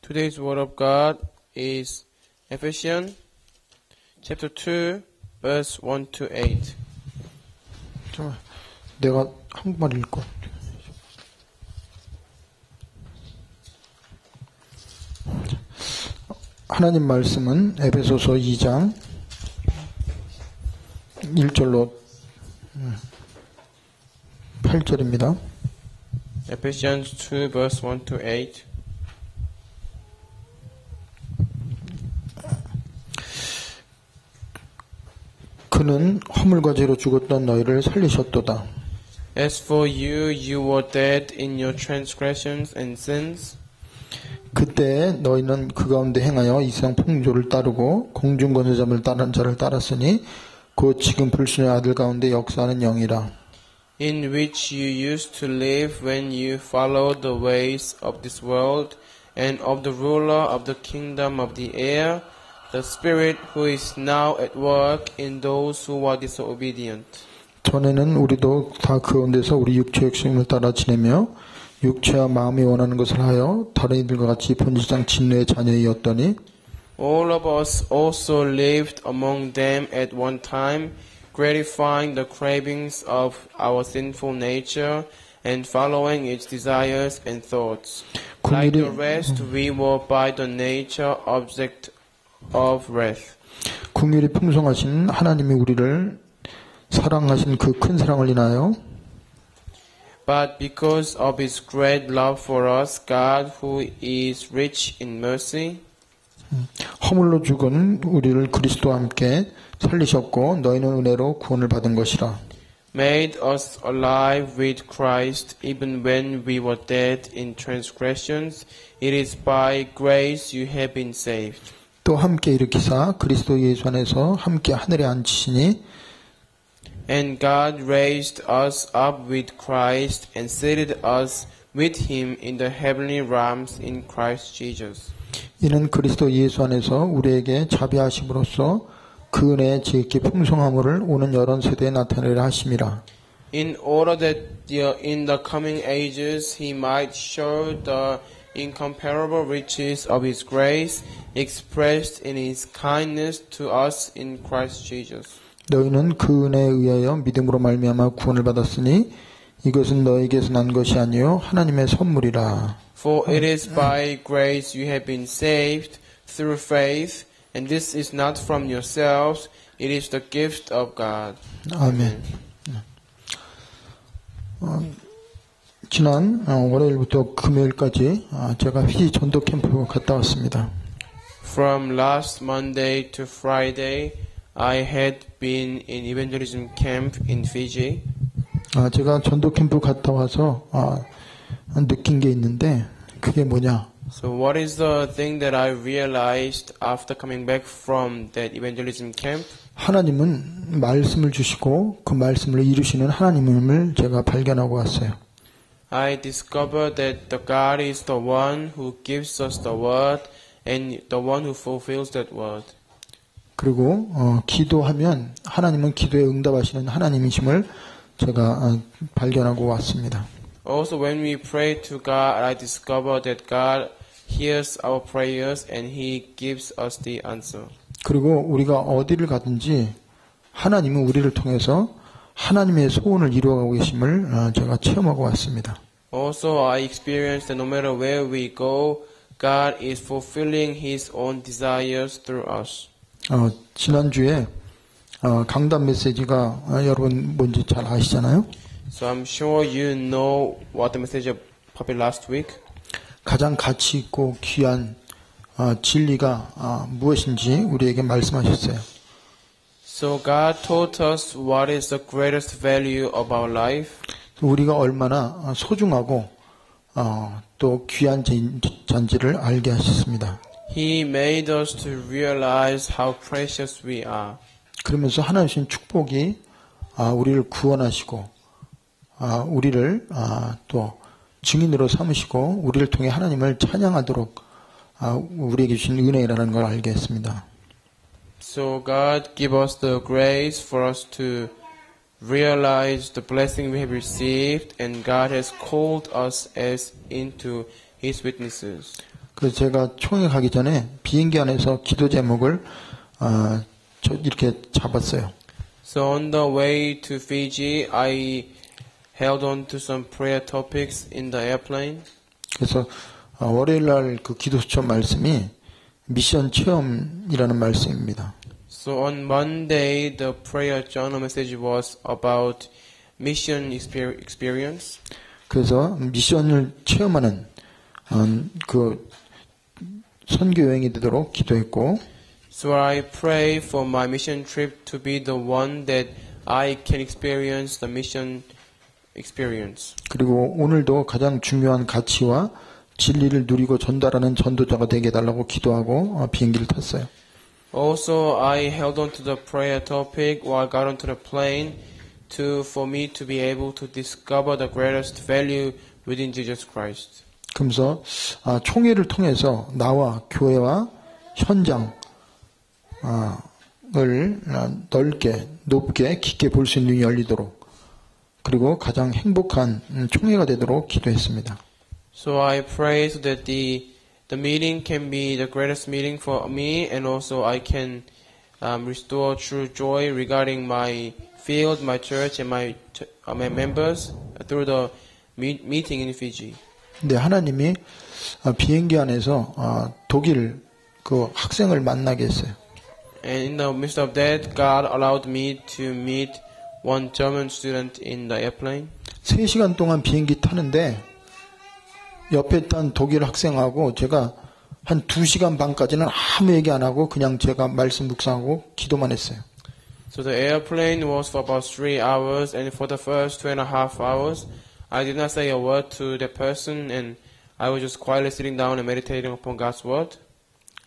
Today's word of God is Ephesians chapter 2 verse 1 to 8. 내가 한국말 읽고 하나님 말씀은 에베소서 2장 1절로 8절입니다. Ephesians 2 verse 1 to 8. 그는 허물과 죄로 죽었던 너희를 살리셨도다. As for you, you were dead in your transgressions and sins. 그때 너희는 그 가운데 행하여 이 세상 풍조를 따르고 공중권세점을 따르는 자를 따랐으니 곧 지금 불신의 아들 가운데 역사하는 영이라. In which you used to live when you followed the ways of this world and of the ruler of the kingdom of the air, the spirit who is now at work in those who are disobedient. 전에는 우리도 다 그 가운데서 우리 육체의 욕심을 따라 지내며 육체와 마음이 원하는 것을 하여 다른 이들과 같이 본질상 진노의 자녀이었더니 All of us also lived among them at one time, gratifying the cravings of our sinful nature and following its desires and thoughts. Like the rest, we were by the nature object of wrath. 긍휼이 풍성하신 하나님이 우리를 사랑하신 그 큰 사랑을 인하여 But because of His great love for us, God, who is rich in mercy, 허물로 죽은 우리를 그리스도와 함께 살리셨고 너희는 은혜로 구원을 받은 것이라. made us alive with Christ even when we were dead in transgressions. It is by grace you have been saved. 또 함께 일으키사 그리스도 예수 안에서 함께 하늘에 앉히시니 And God raised us up with Christ and seated us with Him in the heavenly realms in Christ Jesus. 이는 그리스도 예수 안에서 우리에게 자비하심으로써 그 은혜의 지극히 풍성함을 오는 여러 세대에 나타내려 하심이라. In order that in the coming ages He might show the incomparable riches of His grace expressed in His kindness to us in Christ Jesus. 너희는 그 은혜에 의하여 믿음으로 말미암아 구원을 받았으니 이것은 너희에게서 난 것이 아니요 하나님의 선물이라. For it is by grace you have been saved through faith, and this is not from yourselves, it is the gift of God. 아멘. 지난 월요일부터 금요일까지 제가 피지 전도 캠프 갔다 왔습니다. From last Monday to Friday, I had been in evangelism camp in Fiji. 제가 전도 캠프 갔다 와서 느낀 게 있는데 그게 뭐냐? So what is the thing that I realized after coming back from that evangelism camp? 하나님은 말씀을 주시고 그 말씀을 이루시는 하나님을 제가 발견하고 왔어요. I discovered that the God is the one who gives us the word and the one who fulfills that word. 그리고 기도하면 하나님은 기도에 응답하시는 하나님이심을 제가 발견하고 왔습니다. Also, when we pray to God, I discover that God hears our prayers and He gives us the answer. 그리고 우리가 어디를 가든지 하나님은 우리를 통해서 하나님의 소원을 이루어가고 계심을 제가 체험하고 왔습니다. Also, I experienced that no matter where we go, God is fulfilling His own desires through us. 지난주에 강단 메시지가 여러분 뭔지 잘 아시잖아요? So I'm sure you know what the message of public last week. 가장 가치 있고 귀한 진리가 무엇인지 우리에게 말씀하셨어요. So God taught us what is the greatest value of our life. 우리가 얼마나 소중하고 또 귀한 잔지를 알게 하셨습니다. He made us to realize how precious we are. 그러면서 하나님 주신 축복이 우리를 구원하시고 우리를 또 증인으로 삼으시고 우리를 통해 하나님을 찬양하도록 우리에게 주신 은혜라는 걸 알게 했습니다. So God give us the grace for us to realize the blessing we have received, and God has called us as into His witnesses. 그래서 제가 총회 가기 전에 비행기 안에서 기도 제목을 이렇게 잡았어요. So on the way to Fiji, I held on to some prayer topics in the airplane. 그래서 월요일 날 그 기도 수첩 말씀이 미션 체험이라는 말씀입니다. So on Monday, the prayer journal message was about mission experience. 그래서 미션을 체험하는 그 선교 여행이 되도록 기도했고, So I pray for my mission trip to be the one that I can experience the mission experience. 그리고 오늘도 가장 중요한 가치와 진리를 누리고 전달하는 전도자가 되게 해달라고 기도하고 비행기를 탔어요. Also, I held on to the prayer topic while I got onto the plane for me to be able to discover the greatest value within Jesus Christ. 그러면서 총회를 통해서 나와 교회와 현장을 넓게, 높게, 깊게 볼 수 있는 눈이 열리도록, 그리고 가장 행복한 총회가 되도록 기도했습니다. So I pray so that the meeting can be the greatest meeting for me, and also I can restore true joy regarding my field, my church, and my members through the meeting in Fiji. 근데 하나님이 비행기 안에서 독일 그 학생을 만나게 했어요. And in the midst of that, God allowed me to meet one German student in the airplane. 3시간 동안 비행기 타는데 옆에 탄 독일 학생하고 제가 한 2시간 반까지는 아무 얘기 안 하고 그냥 제가 말씀 묵상하고 기도만 했어요. So the airplane was for about 3 hours, and for the first 2.5 hours, I did not say a word to the person, and I was just quietly sitting down and meditating upon God's word.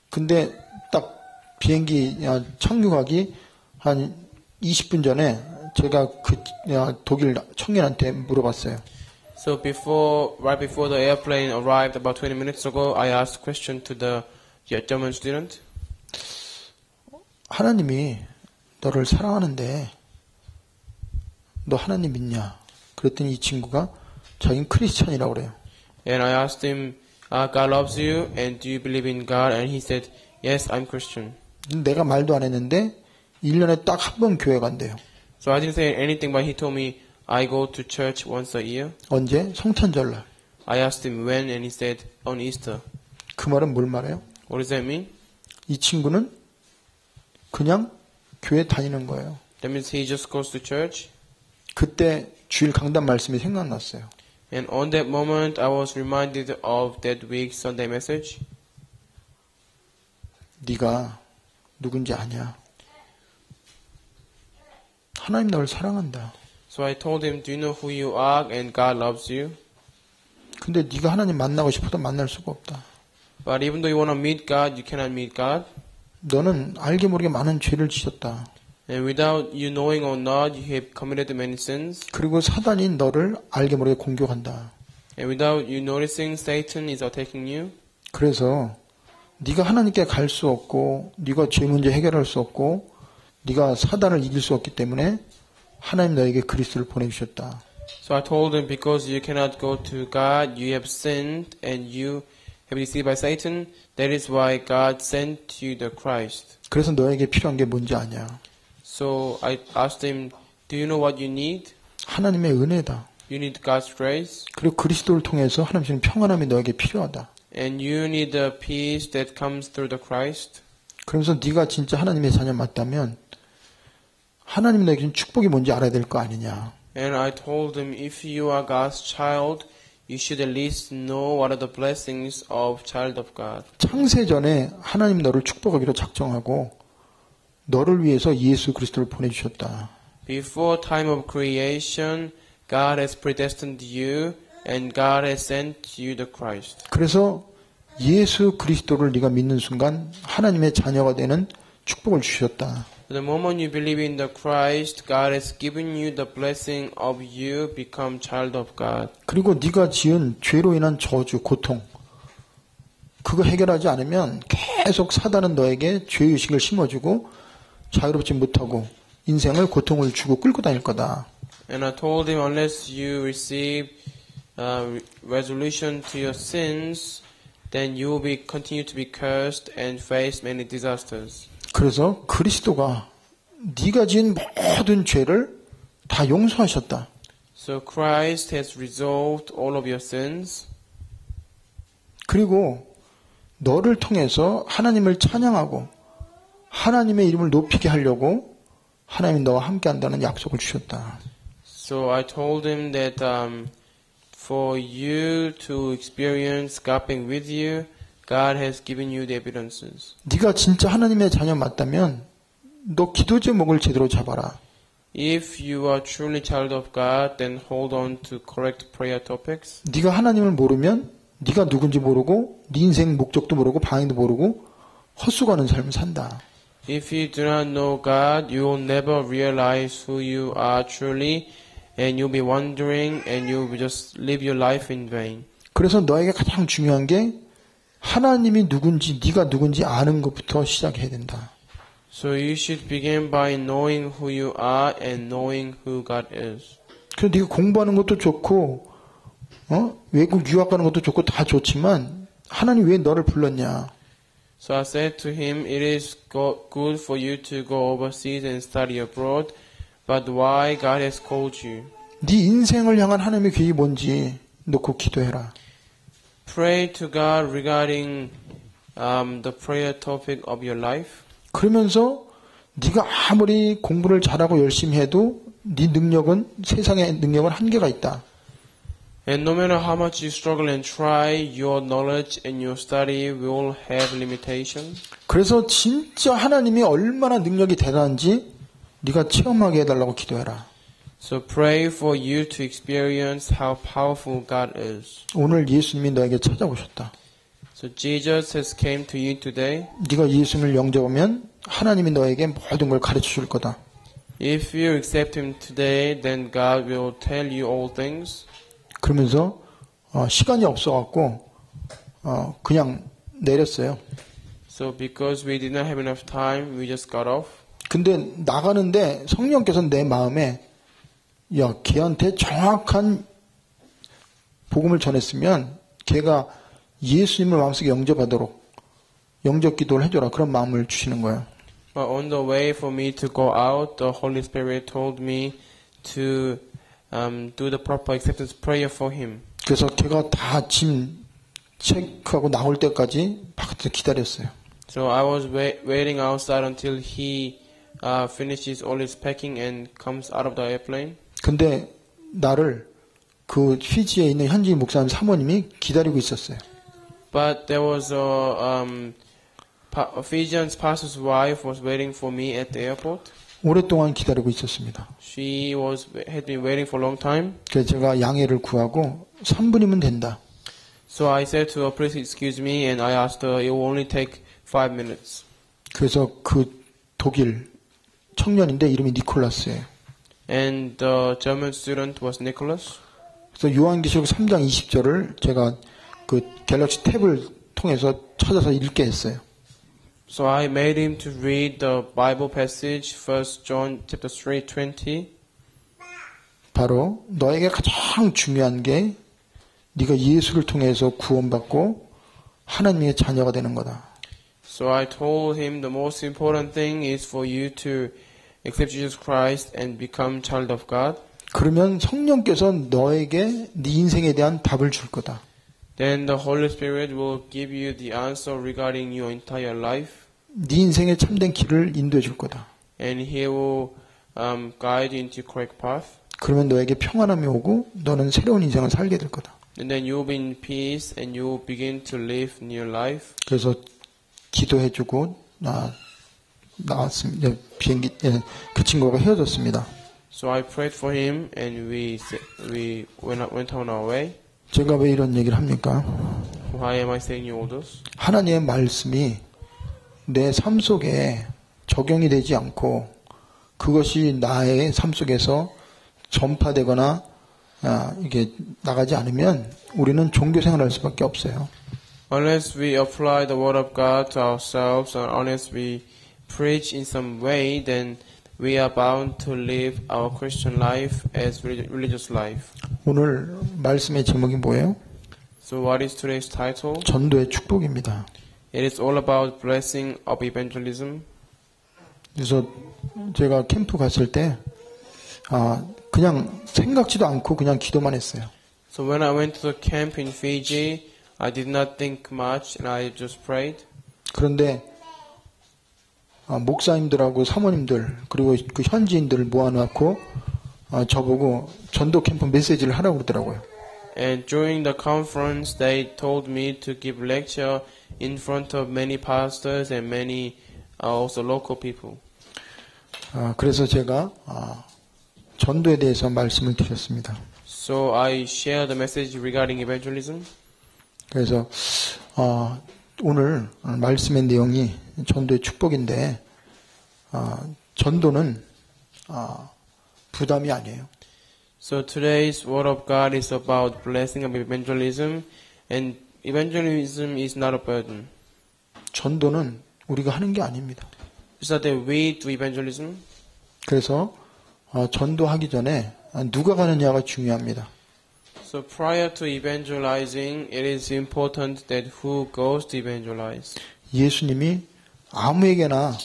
근데 딱 비행기 착륙하기 한 20분 전에 제가 그 독일 청년한테 물어봤어요. So right before the airplane arrived, about 20 minutes ago, I asked a question to the German student. 하나님이 너를 사랑하는데 너 하나님 믿냐? 그랬더니 이 친구가 자기는 크리스찬이라고 그래요. And I asked him, God loves you, and do you believe in God? And he said, yes, I'm Christian. 내가 말도 안 했는데 1년에 딱 한 번 교회 간대요. So I didn't say anything, but he told me, I go to church once a year. 언제? 성탄절날. I asked him when, and he said, on Easter. 그 말은 뭘 말해요? What does that mean? 이 친구는 그냥 교회 다니는 거예요. That means he just goes to church. 그때 주일 강단 말씀이 생각났어요. And on that moment, I was reminded of that week's Sunday message. 네가 누군지 아냐? 하나님 너를 사랑한다. So I told him, do you know who you are, and God loves you? 근데 네가 하나님 만나고 싶어도 만날 수가 없다. But even though you want to meet God, you cannot meet God. 너는 알게 모르게 많은 죄를 지었다. And without you knowing or not, you have committed many sins. 그리고 사단이 너를 알게 모르게 공격한다. And without you noticing, Satan is attacking you. 그래서 네가 하나님께 갈 수 없고 네가 죄 문제 해결할 수 없고 네가 사단을 이길 수 없기 때문에 하나님 너에게 그리스도를 보내주셨다. So I told him, because you cannot go to God, you have sinned and you have been deceived by Satan. That is why God sent you the Christ. 그래서 너에게 필요한 게 뭔지 아냐? So I asked him, do you know what you need? 하나님의 은혜다. You need God's grace. 그리고 그리스도를 통해서 하나님 주시는 평안함이 너에게 필요하다. And you need the peace that comes through the Christ. 그러면서 네가 진짜 하나님의 자녀 맞다면 하나님 너에게 준 축복이 뭔지 알아야 될 거 아니냐. And I told him, if you are God's child, you should at least know what are the blessings of child of God. 창세전에 하나님 너를 축복하기로 작정하고 너를 위해서 예수 그리스도를 보내주셨다. Before time of creation, God has predestined you, and God has sent you the Christ. 그래서 예수 그리스도를 네가 믿는 순간 하나님의 자녀가 되는 축복을 주셨다. The moment you believe in the Christ, God has given you the blessing of you become child of God. 그리고 네가 지은 죄로 인한 저주, 고통 그거 해결하지 않으면 계속 사단은 너에게 죄의식을 심어주고 자유롭지 못하고 인생을 고통을 주고 끌고 다닐 거다. And I told him, unless you receive resolution to your sins, then you will be continue to be cursed and face many disasters. 그래서 그리스도가 네가 지은 모든 죄를 다 용서하셨다. So Christ has resolved all of your sins. 그리고 너를 통해서 하나님을 찬양하고 하나님의 이름을 높이게 하려고 하나님이 너와 함께 한다는 약속을 주셨다. So I told him that for you to experience God being with you, God has given you the evidences. 네가 진짜 하나님의 자녀 맞다면 너 기도 제목을 제대로 잡아라. If you are truly child of God, then hold on to correct prayer topics. 네가 하나님을 모르면 네가 누군지 모르고 네 인생 목적도 모르고 방향도 모르고 헛수고하는 삶을 산다. If you do not know God, you will never realize who you are truly, and you'll be wandering, and you'll just live your life in vain. 그래서 너에게 가장 중요한 게 하나님이 누군지 네가 누군지 아는 것부터 시작해야 된다. So you should begin by knowing who you are and knowing who God is. 그래서 네가 공부하는 것도 좋고 외국 유학 가는 것도 좋고 다 좋지만 하나님 왜 너를 불렀냐? So I said to him, it is good for you to go overseas and study abroad, but why God has called you? 네 인생을 향한 하나님의 계획이 뭔지 놓고 기도해라. Pray to God regarding the prayer topic of your life. 그러면서 네가 아무리 공부를 잘하고 열심히 해도 네 능력은 세상의 능력은 한계가 있다. And no matter how much you struggle and try, your knowledge and your study will have limitations. 그래서 진짜 하나님이 얼마나 능력이 대단한지 네가 체험하게 해달라고 기도해라. So pray for you to experience how powerful God is. 오늘 예수님이 너에게 찾아오셨다. So Jesus has came to you today. 네가 예수님을 영접하면 하나님이 너에게 모든 걸 가르쳐 줄 거다. If you accept Him today, then God will tell you all things. 그러면서 시간이 없어갖고 그냥 내렸어요. So because we did not have enough time, we just got off. 근데 나가는데 성령께서 내 마음에 야, 걔한테 정확한 복음을 전했으면 걔가 예수님을 마음속에 영접하도록 영접 기도를 해줘라. 그런 마음을 주시는 거예요. But on the way for me to go out, the Holy Spirit told me to do the proper acceptance prayer for him. 그래서 걔가 다 짐 체크하고 나올 때까지 밖에서 기다렸어요. So I was waiting outside until he finishes all his packing and comes out of the airplane. 근데 나를 그 피지에 있는 현지 목사님 사모님이 기다리고 있었어요. But there was a Ephesians pastor's wife was waiting for me at the airport. 오랫동안 기다리고 있었습니다. She had been waiting for a long time. 그래서 제가 양해를 구하고 3분이면 된다. So I said to her, please excuse me, and I asked her, it will only take 5 minutes. 그래서 그 독일 청년인데 이름이 니콜라스예요. And the German student was Nicholas. 그래서 요한계시록 3장 20절을 제가 그 갤럭시 탭을 통해서 찾아서 읽게 했어요. So I made him to read the Bible passage, 1 John chapter 3:20. 바로 너에게 가장 중요한 게 네가 예수를 통해서 구원받고 하나님의 자녀가 되는 거다. So I told him the most important thing is for you to accept Jesus Christ and become child of God. 그러면 성령께서 너에게 네 인생에 대한 답을 줄 거다. Then the Holy Spirit will give you the answer regarding your entire life. 네 인생의 참된 길을 인도해 줄 거다. And He will guide you into correct path. 그러면 너에게 평안함이 오고 너는 새로운 인생을 살게 될 거다. And then you will be in peace and you will begin to live new life. 그래서 기도해주고 나왔습니다. 비행기 그 친구가 헤어졌습니다. So I prayed for him and we went on our way. 제가 왜 이런 얘기를 합니까? Why am I saying you all this? 하나님의 말씀이 내 삶 속에 적용이 되지 않고 그것이 나의 삶 속에서 전파되거나 이게 나가지 않으면 우리는 종교 생활을 할 수밖에 없어요. Unless we apply the word of God to ourselves or unless we preach in some way, then we are bound to live our Christian life as religious life. 오늘 말씀의 제목이 뭐예요? So what is today's title? 전도의 축복입니다. It is all about blessing of evangelism. 그래서 제가 캠프 갔을 때 그냥 생각지도 않고 그냥 기도만 했어요. So when I went to the camp in Fiji, I did not think much and I just prayed. 그런데 목사님들하고 사모님들 그리고 그 현지인들을 모아놓고 저보고 전도 캠프 메시지를 하라고 그러더라고요. And during the conference, they told me to give lecture in front of many pastors and many also local people. 그래서 제가 전도에 대해서 말씀을 드렸습니다. So I share the message regarding evangelism. 그래서 오늘 말씀의 내용이 전도의 축복인데 전도는 부담이 아니에요. So today's word of God is about blessing of evangelism, and evangelism is not a burden. 전도는 우리가 하는 게 아닙니다. It's not that we do evangelism. 그래서 전도하기 전에 누가 가느냐가 중요합니다. So prior to evangelizing, it is important that who goes to evangelize. 예수님이 아무에게나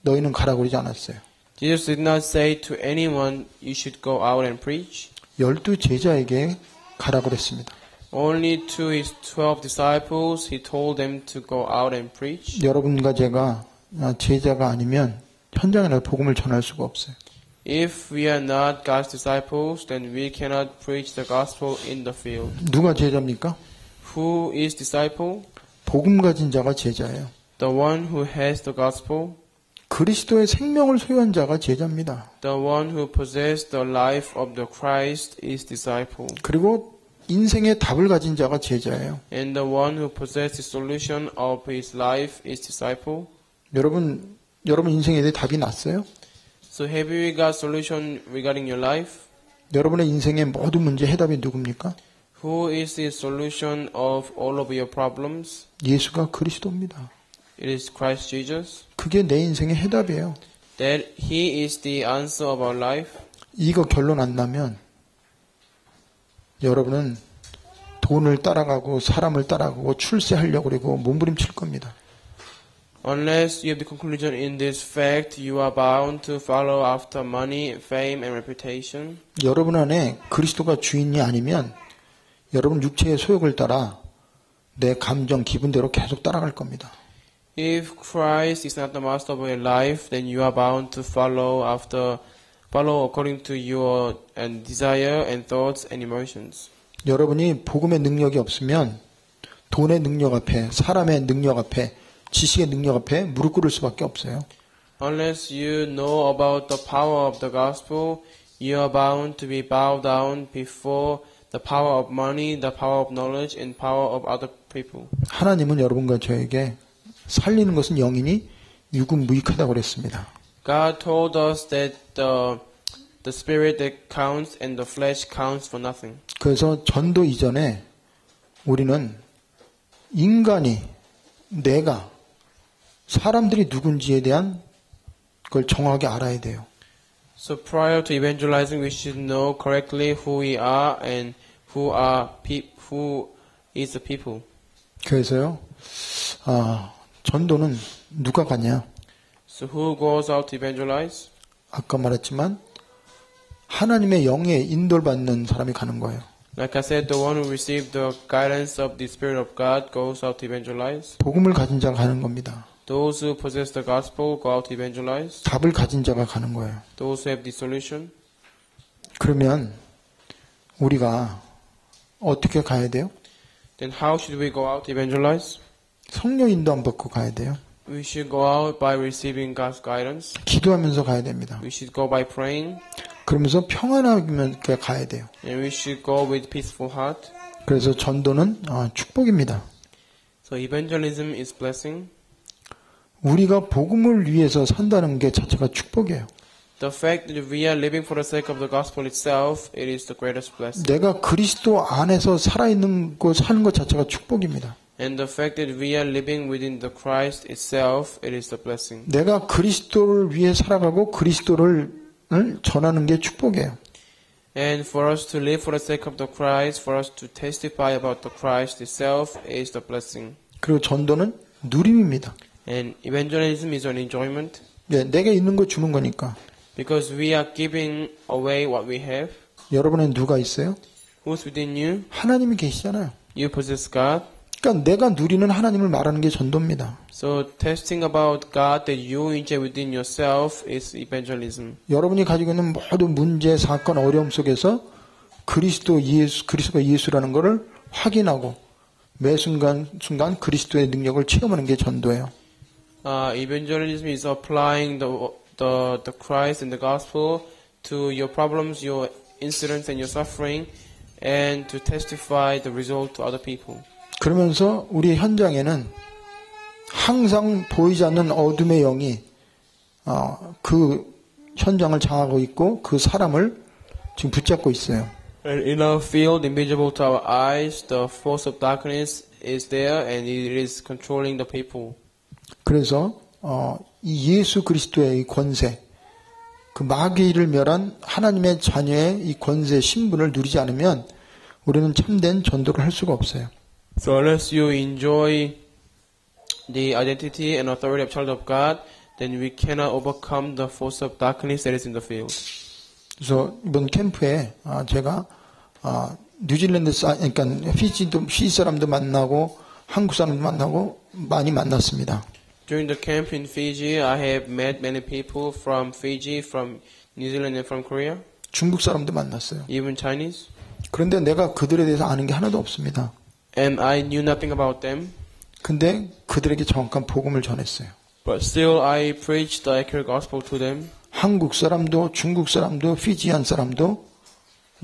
너희는 가라고 그러지 않았어요. Jesus did not say to anyone, you should go out and preach. 12 제자에게 가라고 그랬습니다. Only to his 12 disciples, he told them to go out and preach. 여러분과 제가 제자가 아니면 현장에 나가 복음을 전할 수가 없어요. If we are not God's disciples, then we cannot preach the gospel in the field. 누가 제자입니까? Who is disciple? 복음 가진 자가 제자예요. The one who has the gospel. 그리스도의 생명을 소유한 자가 제자입니다. The one who possesses the life of the Christ is disciple. 그리고 인생의 답을 가진 자가 제자예요. And the one who possesses the solution of his life is disciple. 여러분 인생에 대해 답이 났어요? So have you got solution regarding your life? 여러분의 인생의 모든 문제 해답이 누굽니까? Who is the solution of all of your problems? 예수가 그리스도입니다. It is Christ Jesus. 그게 내 인생의 해답이에요. That He is the answer of our life. 이거 결론 안 나면 여러분은 돈을 따라가고 사람을 따라가고 출세하려고 그러고 몸부림칠 겁니다. Unless you have the conclusion in this fact, you are bound to follow after money, fame, and reputation. 여러분 안에 그리스도가 주인이 아니면 여러분 육체의 소욕을 따라 내 감정, 기분대로 계속 따라갈 겁니다. If Christ is not the master of your life, then you are bound to follow according to your desire and thoughts and emotions. 여러분이 복음의 능력이 없으면 돈의 능력 앞에, 사람의 능력 앞에, 지식의 능력 앞에 무릎 꿇을 수밖에 없어요. Unless you know about the power of the gospel, you are bound to be bowed down before the power of money, the power of knowledge, and power of other people. 하나님은 여러분과 저에게 살리는 것은 영이니 육은 무익하다고 그랬습니다. God told us that the spirit that counts and the flesh counts for nothing. 그래서 전도 이전에 우리는 인간이, 내가, 사람들이 누군지에 대한 걸 정확하게 알아야 돼요. So prior to evangelizing, we should know correctly who we are and who is the people. 그래서요, 전도는 누가 가냐? So who goes out to evangelize? 아까 말했지만 하나님의 영에 인도를 받는 사람이 가는 거예요. Like I said, the one who received the guidance of the Spirit of God goes out to evangelize. 복음을 가진 자가 가는 겁니다. Those who possess the gospel go out to evangelize. 답을 가진 자가 가는 거예요. Those who have the solution. 그러면 우리가 어떻게 가야 돼요? Then how should we go out to evangelize? 성령 인도 안 받고 가야 돼요. We should go out by receiving God's guidance. 기도하면서 가야 됩니다. We should go by praying. 그러면서 평안하게 가야 돼요. And we should go with peaceful heart. 그래서 전도는 축복입니다. So evangelism is blessing. 우리가 복음을 위해서 산다는 게 자체가 축복이에요. The fact that we are living for the sake of the gospel itself, it is the greatest blessing. 내가 그리스도 안에서 살아있는 것, 사는 것 자체가 축복입니다. And the fact that we are living within the Christ itself, it is the blessing. 내가 그리스도를 위해 살아가고 그리스도를 전하는 게 축복이에요. And for us to live for the sake of the Christ, for us to testify about the Christ itself is the blessing. 그리고 전도는 누림입니다. And evangelism is an enjoyment 예, 내게 있는 거 주는 거니까. because we are giving away what we have. 여러분은 누가 있어요? Who's within you? 하나님이 계시잖아요. You possess God. 그러니까 내가 누리는 하나님을 말하는 게 전도입니다. So testing about God that you enjoy within yourself is evangelism. 여러분이 가지고 있는 모든 문제, 사건, 어려움 속에서 그리스도가 예수라는 것을 확인하고 매 순간 그리스도의 능력을 체험하는 게 전도예요. Evangelism is applying the Christ and the gospel to your problems, your incidents, and your suffering, and to testify the result to other people. 그러면서 우리 현장에는 항상 보이지 않는 어둠의 영이 그 현장을 장하고 있고 그 사람을 지금 붙잡고 있어요. And in our field, invisible to our eyes, the force of darkness is there, and it is controlling the people. 그래서 이 예수 그리스도의 이 권세, 그 마귀를 멸한 하나님의 자녀의 이 권세 신분을 누리지 않으면 우리는 참된 전도를 할 수가 없어요. So unless you enjoy the identity and authority of child of God, then we cannot overcome the force of darkness that is in the field. 그래서 이번 캠프에 제가 뉴질랜드 그러니까 피지 사람도 만나고 한국 사람도 만나고 많이 만났습니다. During the camp in Fiji, I have met many people from Fiji, from New Zealand, and from Korea. 중국 사람도 만났어요. Even Chinese. 그런데 내가 그들에 대해서 아는 게 하나도 없습니다. And I knew nothing about them. 근데 그들에게 정확한 복음을 전했어요. But still, I preached the accurate gospel to them. 한국 사람도 중국 사람도 피지안 사람도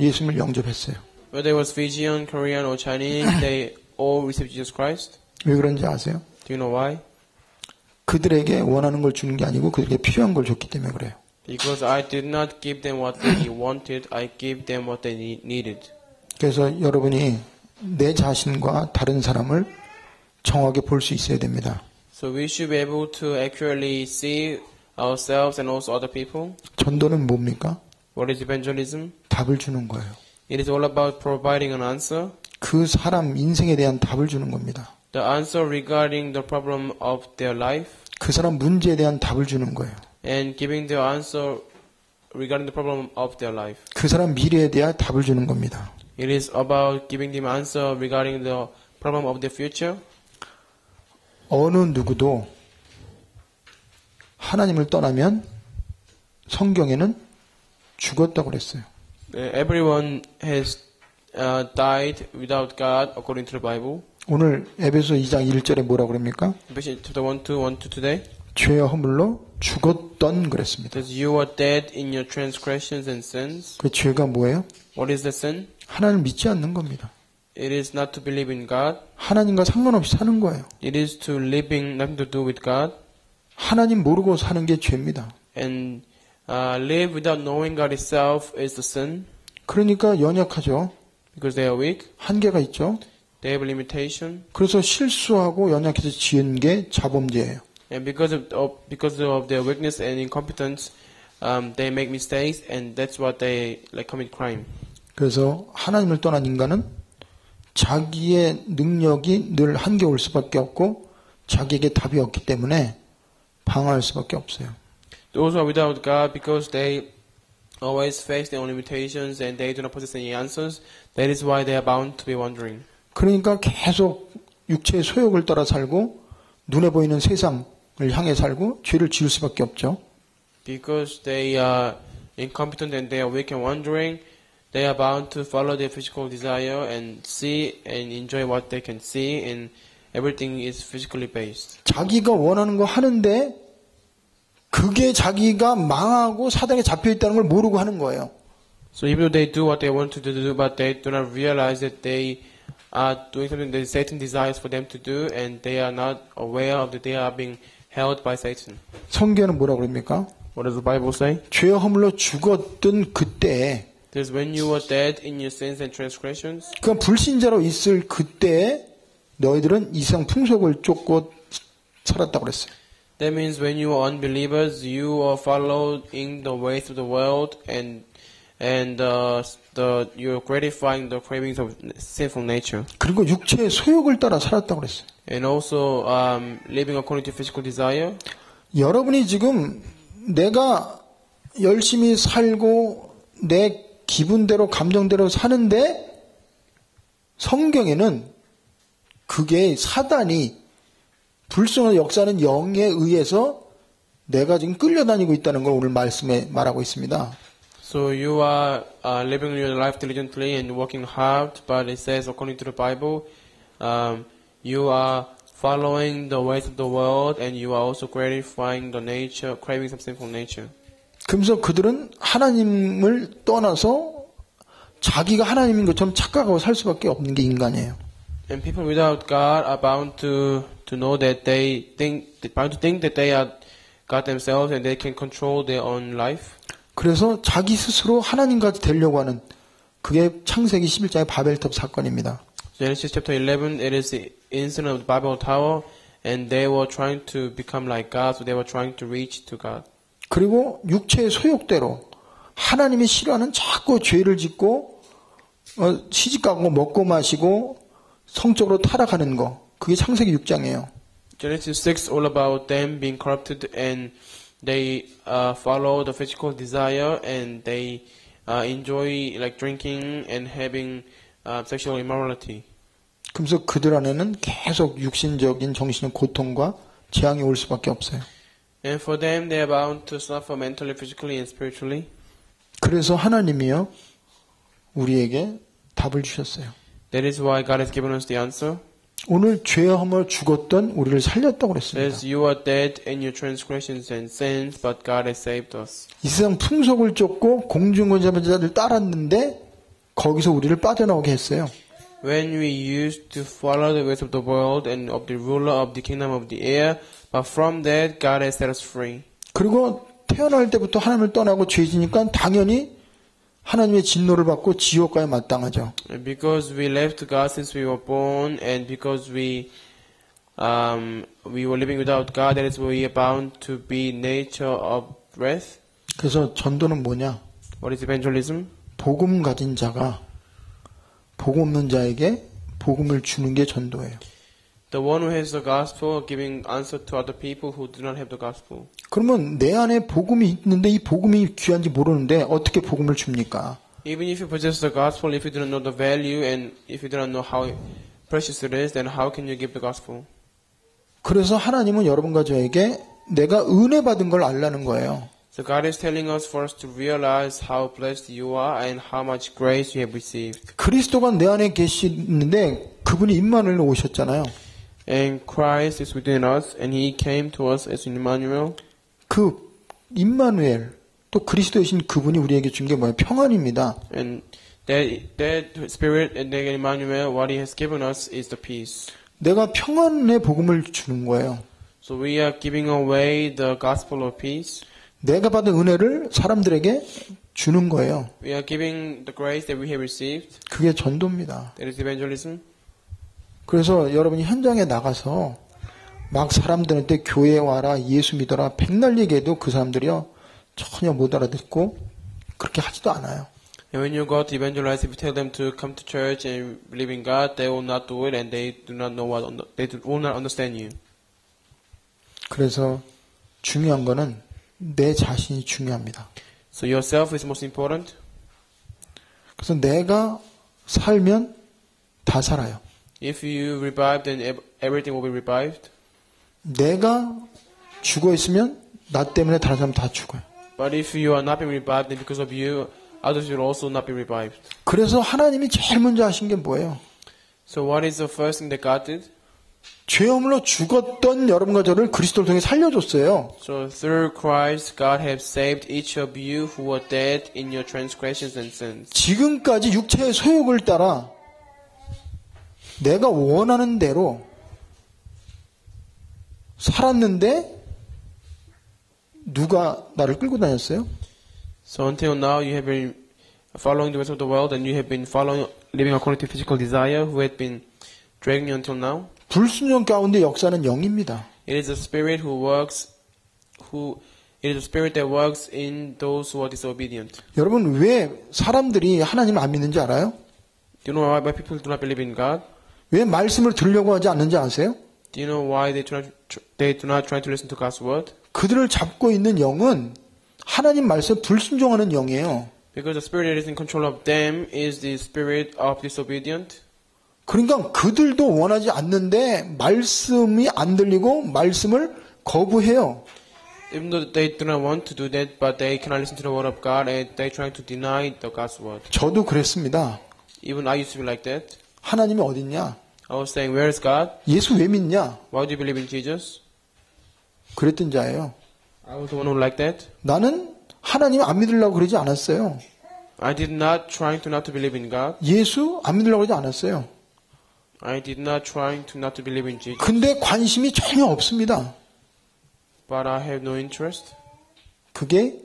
예수님을 영접했어요. Whether it was Fijian, Korean, or Chinese, they all received Jesus Christ. 왜 그런지 아세요? Do you know why? 그들에게 원하는 걸 주는 게 아니고 그들에게 필요한 걸 줬기 때문에 그래요. Because I did not give them what they wanted, I gave them what they needed. 그래서 여러분이 내 자신과 다른 사람을 정확하게 볼 수 있어야 됩니다. So we should be able to accurately see ourselves and also other people. 전도는 뭡니까? What is evangelism? 답을 주는 거예요. It is all about providing an answer. 그 사람 인생에 대한 답을 주는 겁니다. The answer regarding the problem of their life. 그 사람 문제에 대한 답을 주는 거예요. And giving their answer regarding the problem of their life. 그 사람 미래에 대한 답을 주는 겁니다. It is about giving them answer regarding the problem of their future. 어느 누구도 하나님을 떠나면 성경에는 죽었다고 그랬어요. Everyone has died without God according to the Bible. 오늘 에베소 2장 1절에 뭐라고 그럽니까? Ephesians chapter 1:2 today. 죄와 허물로 죽었던 그랬습니다. Says you are dead in your transgressions and sins. 그 죄가 뭐예요? What is the sin? 하나님을 믿지 않는 겁니다. It is not to believe in God. 하나님과 상관없이 사는 거예요. It is to living nothing to do with God. 하나님 모르고 사는 게 죄입니다. And live without knowing God itself is the sin. 그러니까 연약하죠. Because they are weak. 한계가 있죠. They have a limitation. 그래서 실수하고 연약해서 지은 게 자범죄예요. And because of their weakness and incompetence, they make mistakes, and that's what they commit crime. 그래서 하나님을 떠난 인간은 자기의 능력이 늘 한계올 수밖에 없고 자기에게 답이 없기 때문에 방황할 수밖에 없어요. Those who are without God, because they always face their own limitations and they do not possess any answers, that is why they are bound to be wandering. 그러니까 계속 육체의 소욕을 따라 살고 눈에 보이는 세상을 향해 살고 죄를 지을 수밖에 없죠. Because they are incompetent and they are weak and wandering, they are bound to follow their physical desire and see and enjoy what they can see, and everything is physically based. 자기가 원하는 거 하는데 그게 자기가 망하고 사단에 잡혀 있다는 걸 모르고 하는 거예요. So even though they do what they want to do, but they do not realize that they are doing something that Satan desires for them to do, and they are not aware of that they are being held by Satan. 성경은 뭐라고 그럽니까? What does the Bible say? 죄와 허물로 죽었던 그때에 It is when you were dead in your sins and transgressions. 그 불신자로 있을 그때에 너희들은 이상 풍속을 쫓고 살았다고 그랬어요. That means when you were unbelievers, you were following the ways of the world, and and you're gratifying the cravings of sinful nature. 그리고 육체의 소욕을 따라 살았다고 그랬어요. And also living according to physical desire. 여러분이 지금 내가 열심히 살고 내 기분대로 감정대로 사는데 성경에는 그게 사단이 불순한 역사는 영에 의해서 내가 지금 끌려다니고 있다는 걸 오늘 말씀에 말하고 있습니다. So you are living your life diligently and working hard, but it says according to the Bible, you are following the ways of the world and you are also gratifying the nature, cravings of sinful nature. 그러면서 그들은 하나님을 떠나서 자기가 하나님인 것처럼 착각하고 살 수밖에 없는 게 인간이에요. And people without God are bound to know that bound to think that they are God themselves and they can control their own life. 그래서 자기 스스로 하나님같이 되려고 하는 그게 창세기 11장의 바벨탑 사건입니다. Genesis chapter 11, it is the incident of the Babel Tower, and they were trying to become like God, so they were trying to reach to God. 그리고 육체의 소욕대로 하나님이 싫어하는 자꾸 죄를 짓고 시집가고 먹고 마시고 성적으로 타락하는 거 그게 창세기 6장이에요. Genesis 6 all about them being corrupted and they follow the physical desire and they enjoy like drinking and having sexual immorality. 그래서 그들 안에는 계속 육신적인 정신의 고통과 재앙이 올 수밖에 없어요. And for them they are bound to suffer mentally, physically and spiritually. 그래서 하나님이요 우리에게 답을 주셨어요. That is why God has given us the answer. 오늘 죄함으로 죽었던 우리를 살렸다고 그랬습니다. Says you are dead in your transgressions and sins, but God has saved us. 이 세상 풍속을 쫓고 공중권자들 따랐는데 거기서 우리를 빠져나오게 했어요. When we used to follow the ways of the world and of the ruler of the kingdom of the air, but from that God has set us free. 그리고 태어날 때부터 하나님을 떠나고 죄지니까 당연히 하나님의 진노를 받고 지옥과에 마땅하죠. And because we left God since we were born, and because we were living without God, that is why we are bound to be nature of wrath. 그래서 전도는 뭐냐? What is evangelism? 복음 가진 자가 복음 없는 자에게 복음을 주는 게 전도예요. The one who has the gospel giving answer to other people who do not have the gospel. 그러면 내 안에 복음이 있는데 이 복음이 귀한지 모르는데 어떻게 복음을 줍니까? Even if you possess the gospel, if you do not know the value and if you do not know how precious it is, then how can you give the gospel? 그래서 하나님은 여러분과 저에게 내가 은혜 받은 걸 알라는 거예요. So God is telling us for us to realize how blessed you are and how much grace you have received. 그리스도가 내 안에 계시는데 그분이 임마누엘로 오셨잖아요. And Christ is within us, and He came to us as Emmanuel. 그 임마누엘 또 그리스도이신 그분이 우리에게 준 게 뭐예요? 평안입니다. And that Spirit and that Emmanuel, what He has given us is the peace. 내가 평안의 복음을 주는 거예요. So we are giving away the gospel of peace. 내가 받은 은혜를 사람들에게 주는 거예요. We are giving the grace that we have received. 그게 전도입니다. That is evangelism. 그래서 여러분이 현장에 나가서 막 사람들한테 교회에 와라, 예수 믿어라, 백날 얘기해도 그 사람들이요 전혀 못 알아듣고 그렇게 하지도 않아요. And when you go to evangelize, if you tell them to come to church and believe in God, they will not do it, and they do not know will not understand you. 그래서 중요한 거는 내 자신이 중요합니다. So yourself is most important. 그래서 내가 살면 다 살아요. If you revive, then everything will be revived. 내가 죽어 있으면 나 때문에 다른 사람 다 죽어요. But if you are not being revived, then because of you, others will also not be revived. 그래서 하나님이 제일 먼저 하신 게 뭐예요? So what is the first thing that God did? 죄업으로 죽었던 여러분과 저를 그리스도를 통해 살려줬어요. So through Christ, God has saved each of you who were dead in your transgressions and sins. 지금까지 육체의 소욕을 따라 내가 원하는 대로 살았는데 누가 나를 끌고 다녔어요? So until now, you have been following the ways of the world, and you have been living according to physical desire, who had been dragging you until now. 불순종 가운데 역사는 영입니다. It is the Spirit who works, who It is the spirit that works in those who are disobedient. 여러분 왜 사람들이 하나님을 안 믿는지 알아요? Do you know why people do not believe in God? 왜 말씀을 들으려고 하지 않는지 아세요? Do you know why they do not try to listen to God's word? 그들을 잡고 있는 영은 하나님 말씀에 불순종하는 영이에요. Because the spirit that is in control of them is the spirit of disobedient. 그러니까 그들도 원하지 않는데 말씀이 안 들리고 말씀을 거부해요. Even though they do not want to do that, but they cannot listen to the word of God and they try to deny the God's word. 저도 그랬습니다. Even I used to be like that. 하나님이 어딨냐? I was saying, where is God? 예수 왜 믿냐? Why do you believe in Jesus? 그랬던 자예요. I was the one who liked that. 나는 하나님 안 믿으려고 그러지 않았어요. I did not trying to not to believe in God. 예수 안 믿으려고 그러지 않았어요. I did not trying to not to believe in Jesus. 근데 관심이 전혀 없습니다. But I have no interest. 그게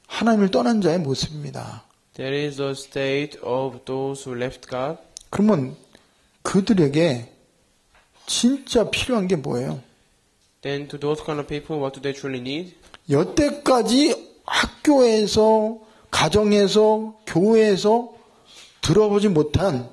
하나님을 떠난 자의 모습입니다. That is the state of those who left God. 그러면 그들에게 진짜 필요한 게 뭐예요? Then to those kind of people, what do they truly need? 여태까지 학교에서, 가정에서, 교회에서 들어보지 못한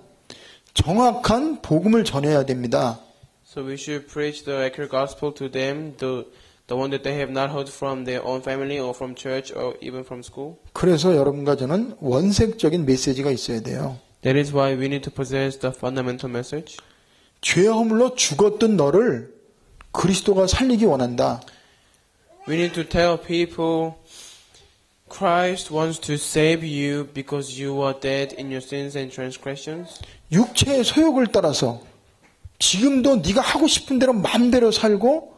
정확한 복음을 전해야 됩니다. So we should preach the accurate gospel to them, the one that they have not heard from their own family or from church or even from school. 그래서 여러분과 저는 원색적인 메시지가 있어야 돼요. That is why we need to possess the fundamental message. 죄 허물로 죽었던 너를 그리스도가 살리기 원한다. We need to tell people Christ wants to save you because you are dead in your sins and transgressions. 육체의 소욕을 따라서 지금도 네가 하고 싶은 대로 마음대로 살고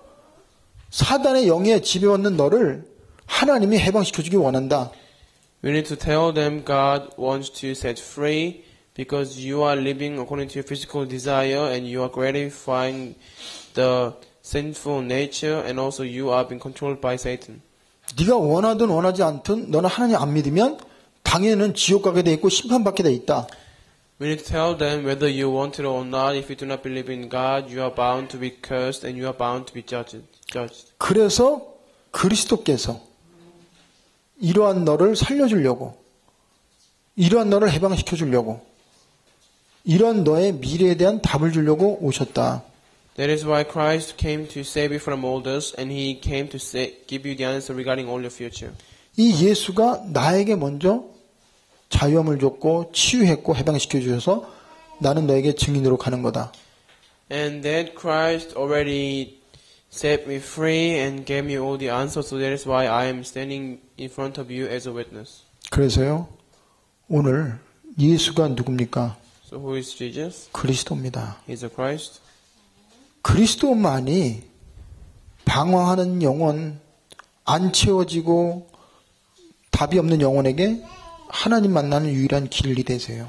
사단의 영에 지배받는 너를 하나님이 해방시켜주기 원한다. We need to tell them God wants to set free because you are living according to your physical desire and you are gratifying the sinful nature and also you are being controlled by Satan. 네가 원하든 원하지 않든 너는 하나님 안 믿으면 당연히 지옥 가게 돼 있고 심판받게 돼 있다. We need to tell them whether you want it or not. If you do not believe in God, you are bound to be cursed and you are bound to be judged. 그래서 그리스도께서 이러한 너를 살려주려고, 이러한 너를 해방시켜 주려고, 이러한 너의 미래에 대한 답을 주려고 오셨다. That is why Christ came to save you from all this, and He came to give you the answer regarding all your future. 이 예수가 나에게 먼저 자유함을 줬고 치유했고 해방시켜 주셔서 나는 너에게 증인으로 가는 거다. And that Christ already set me free and gave me all the answers, so that is why I am standing in front of you as a witness. 그래서요, 오늘 예수가 누굽니까? So who is Jesus? 그리스도입니다. He is a Christ. 그리스도만이 방황하는 영혼, 안 채워지고 답이 없는 영혼에게 하나님 만나는 유일한 길이 되세요.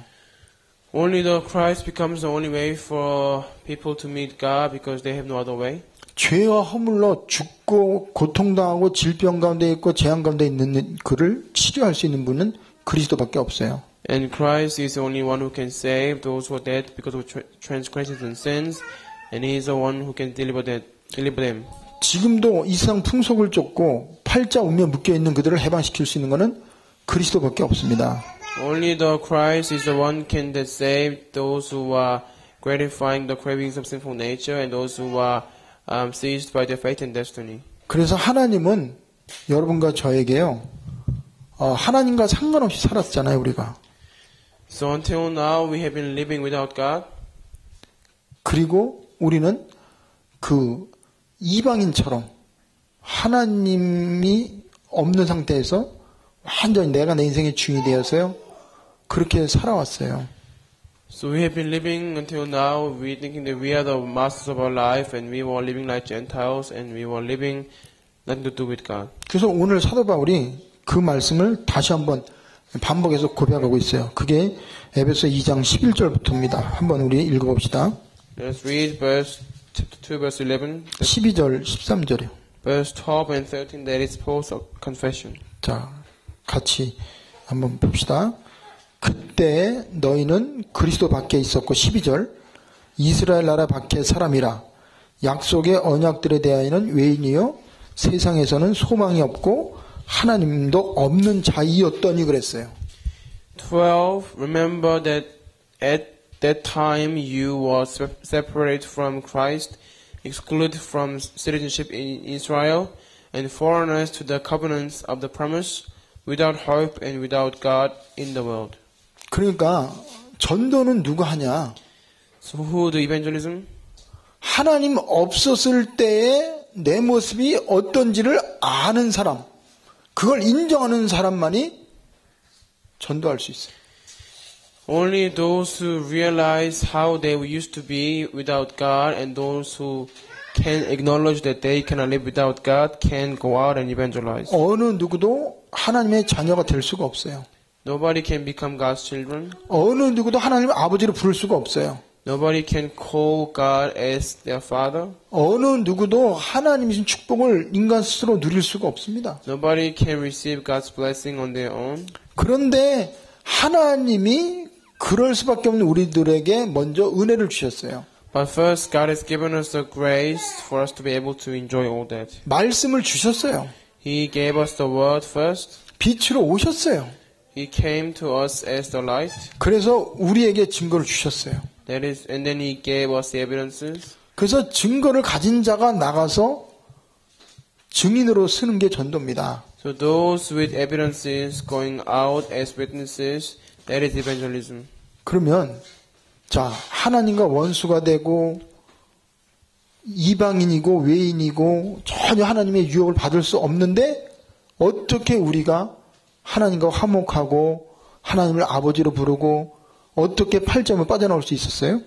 Only the Christ becomes the only way for people to meet God because they have no other way. 죄와 허물로 죽고 고통당하고 질병 가운데 있고 재앙 가운데 있는 그를 치료할 수 있는 분은 그리스도밖에 없어요. And Christ is the only one who can save those who are dead because of transgressions and sins, and He is the one who can deliver them. 지금도 이 세상 풍속을 쫓고 팔자 우며 묶여 있는 그들을 해방시킬 수 있는 것은 그리스도밖에 없습니다. Only the Christ is the one can that save those who are gratifying the cravings of sinful nature and those who are seized by their fate and destiny. 그래서 하나님은 여러분과 저에게요, 하나님과 상관없이 살았잖아요, 우리가. So until now we have been living without God. 그리고 우리는 그 이방인처럼 하나님이 없는 상태에서 완전히 내가 내 인생의 주인이 되어서요, 그렇게 살아왔어요. So we have been living until now, we thinking that we are the masters of our life and we were living like Gentiles and we were living nothing to do with God. 그래서 오늘 사도 바울이 그 말씀을 다시 한번 반복해서 고백하고 있어요. 그게 에베소 2장 11절부터입니다. 한번 우리 읽어봅시다. Let's read chapter 2 verse 11. 12절, 13절이요. Verse 12 and 13, that is Paul's confession. 자, 같이 한번 봅시다. 그때 너희는 그리스도 밖에 있었고 12절 이스라엘 나라 밖의 사람이라 약속의 언약들에 대하여는 외인이요 세상에서는 소망이 없고 하나님도 없는 자이었더니 그랬어요. 12. Remember that at that time you were separated from Christ, excluded from citizenship in Israel, and foreigners to the covenants of the promise, without hope and without God in the world. 그러니까 전도는 누가 하냐? So who do evangelism? 하나님 없었을 때의 내 모습이 어떤지를 아는 사람, 그걸 인정하는 사람만이 전도할 수 있어요. Only those who realize how they used to be without God and those who can acknowledge that they cannot live without God can go out and evangelize. 어느 누구도 하나님의 자녀가 될 수가 없어요. Nobody can become God's children. 어느 누구도 하나님을 아버지로 부를 수가 없어요. Nobody can call God as their father. 어느 누구도 하나님이신 축복을 인간 스스로 누릴 수가 없습니다. Nobody can receive God's blessing on their own. 그런데 하나님이 그럴 수밖에 없는 우리들에게 먼저 은혜를 주셨어요. But first, God has given us the grace for us to be able to enjoy all that. 말씀을 주셨어요. He gave us the word first. 빛으로 오셨어요. He came to us as the light. 그래서 우리에게 증거를 주셨어요. That is, and then He gave us the evidences. 그래서 증거를 가진 자가 나가서 증인으로 쓰는 게 전도입니다. So those with evidences going out as witnesses, that is evangelism. 그러면 자, 하나님과 원수가 되고 이방인이고 외인이고 전혀 하나님의 유혹을 받을 수 없는데 어떻게 우리가 하나님과 화목하고 하나님을 아버지로 부르고 어떻게 8점을 빠져나올 수 있었어요?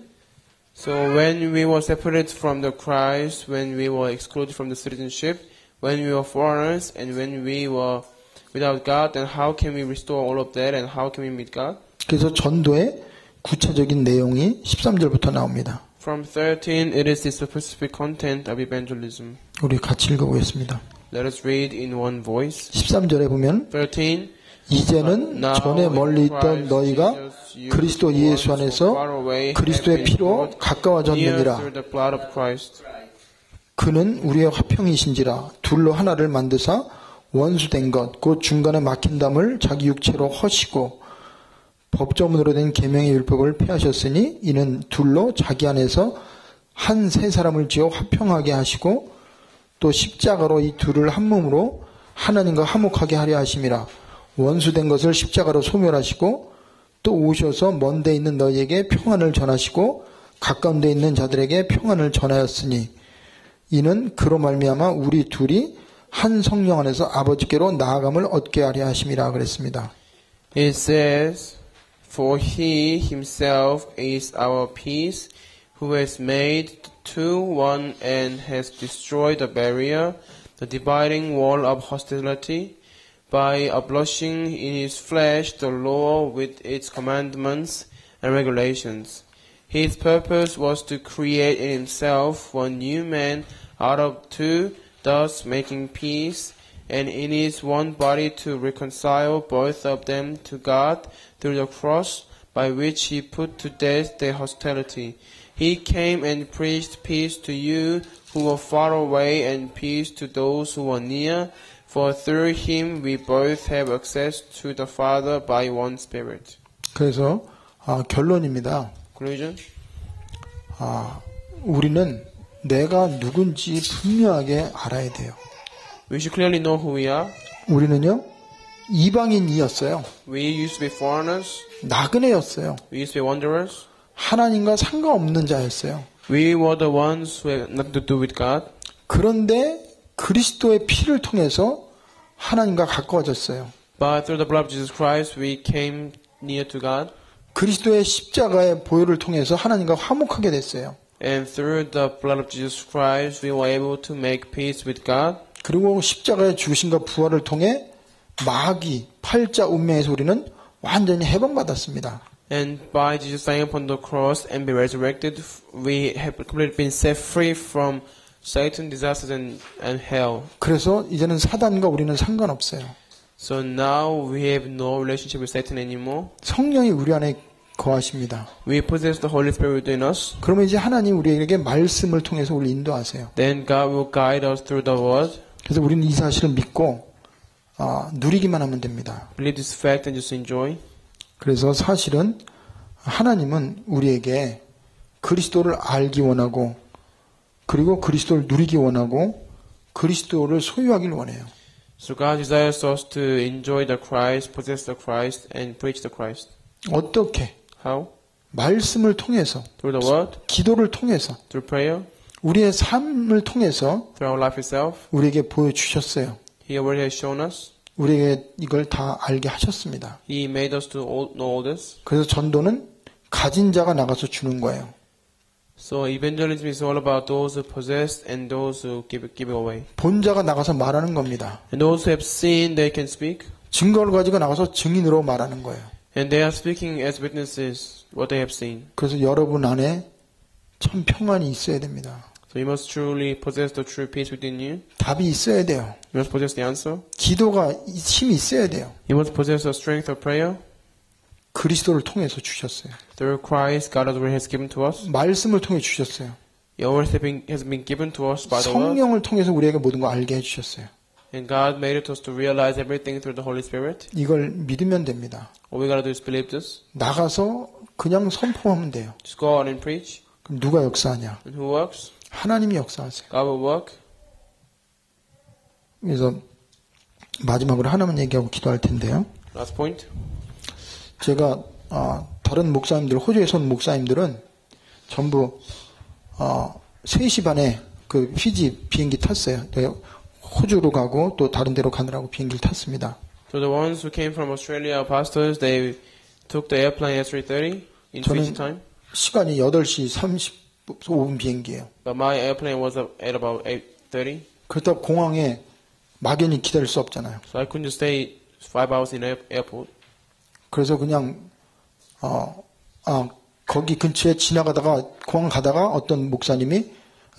So when we were separated from the Christ, when we were excluded from the citizenship, when we were foreigners, and when we were without God, then how can we restore all of that and how can we meet God? 그래서 전도의 구체적인 내용이 13절부터 나옵니다. From 13, it is the specific content of evangelism. 우리 같이 읽어보겠습니다. Let us read in one voice. 13절에 보면 13. 이제는 전에 멀리 있던 너희가 그리스도 예수 안에서 그리스도의 피로 가까워졌느니라. 그는 우리의 화평이신지라 둘로 하나를 만드사 원수된 것 곧 중간에 막힌 담을 자기 육체로 허시고 법조문으로 된 계명의 율법을 폐하셨으니 이는 둘로 자기 안에서 한 세 사람을 지어 화평하게 하시고 또 십자가로 이 둘을 한 몸으로 하나님과 화목하게 하려 하심이라. 원수된 것을 십자가로 소멸하시고 또 오셔서 먼 데 있는 너희에게 평안을 전하시고 가까운 데 있는 자들에게 평안을 전하였으니 이는 그로 말미암아 우리 둘이 한 성령 안에서 아버지께로 나아감을 얻게 하려 하심이라 그랬습니다. It says, For he himself is our peace, who has made the two one and has destroyed the barrier, the dividing wall of hostility, by abolishing in his flesh the law with its commandments and regulations. His purpose was to create in himself one new man out of two, thus making peace, and in his one body to reconcile both of them to God through the cross, by which he put to death their hostility. He came and preached peace to you who were far away and peace to those who were near, for through him we both have access to the Father by one Spirit. 그래서 결론입니다. Conclusion. 우리는 내가 누군지 분명하게 알아야 돼요. We should clearly know who we are. 우리는요 이방인이었어요. We used to be foreigners. 나그네였어요. We used to be wanderers. 하나님과 상관없는 자였어요. We were the ones who had nothing to do with God. 그런데 그리스도의 피를 통해서 하나님과 가까워졌어요. But through the blood of Jesus Christ, we came near to God. 그리스도의 십자가의 보혈을 통해서 하나님과 화목하게 됐어요. And through the blood of Jesus Christ, we were able to make peace with God. 그리고 십자가의 죽으심과 부활을 통해 마귀, 팔자 운명에서 우리는 완전히 해방받았습니다. And by Jesus dying upon the cross and be resurrected, we have completely been set free from Satan, disasters, and hell. 그래서 이제는 사단과 우리는 상관없어요. So now we have no relationship with Satan anymore. 성령이 우리 안에 거하십니다. We possess the Holy Spirit within us. 그러면 이제 하나님 우리에게 말씀을 통해서 우리를 인도하세요. Then God will guide us through the Word. 그래서 우리는 이 사실을 믿고 누리기만 하면 됩니다. Believe this fact and just enjoy. 그래서 사실은 하나님은 우리에게 그리스도를 알기 원하고 그리고 그리스도를 누리기 원하고 그리스도를 소유하기를 원해요. So God desires us to enjoy the Christ, possess the Christ, and preach the Christ. 어떻게? How? 말씀을 통해서, Through the Word, 기도를 통해서, through prayer, 우리의 삶을 통해서 through our life itself. 우리에게 보여주셨어요. He already has shown us. 우리에게 이걸 다 알게 하셨습니다. He made us to know all this. 그래서 전도는 가진 자가 나가서 주는 거예요. So evangelism is all about those who possess and those who give it away. 본 자가 나가서 말하는 겁니다. And those who have seen, they can speak. 증거를 가지고 나가서 증인으로 말하는 거예요. And they are speaking as witnesses what they have seen. 그래서 여러분 안에 참 평안이 있어야 됩니다. So you must truly possess the true peace within you. 답이 있어야 돼요. You must possess the answer. 기도가 힘이 있어야 돼요. You must possess the strength of prayer. 그리스도를 통해서 주셨어요. Through Christ, God has given to us. 말씀을 통해 주셨어요. Your word has been given to us by the word. 성령을 통해서 우리에게 모든 걸 알게 해주셨어요. And God made it us to realize everything through the Holy Spirit. 이걸 믿으면 됩니다. All we gotta do is believe this. 나가서 그냥 선포하면 돼요. Just go out and preach. 그럼 누가 역사하냐? And who works? 하나님이 역사하세요. God will work. 그래서 마지막으로 하나만 얘기하고 기도할 텐데요. Last point. 제가 다른 목사님들, 호주에서 온 목사님들은 전부 3시 반에 그 피지 비행기 탔어요. 호주로 가고 또 다른 데로 가느라고 비행기를 탔습니다. So the ones who came from Australia, our pastors, they took the airplane at 3:30 in Fiji time. 시간이 8시 35분 비행기예요. But my airplane was at about 8:30. 그렇다고 공항에 막연히 기다릴 수 없잖아요. So I couldn't just stay 5 hours in airport. 그래서 그냥 거기 근처에 지나가다가 공항 가다가 어떤 목사님이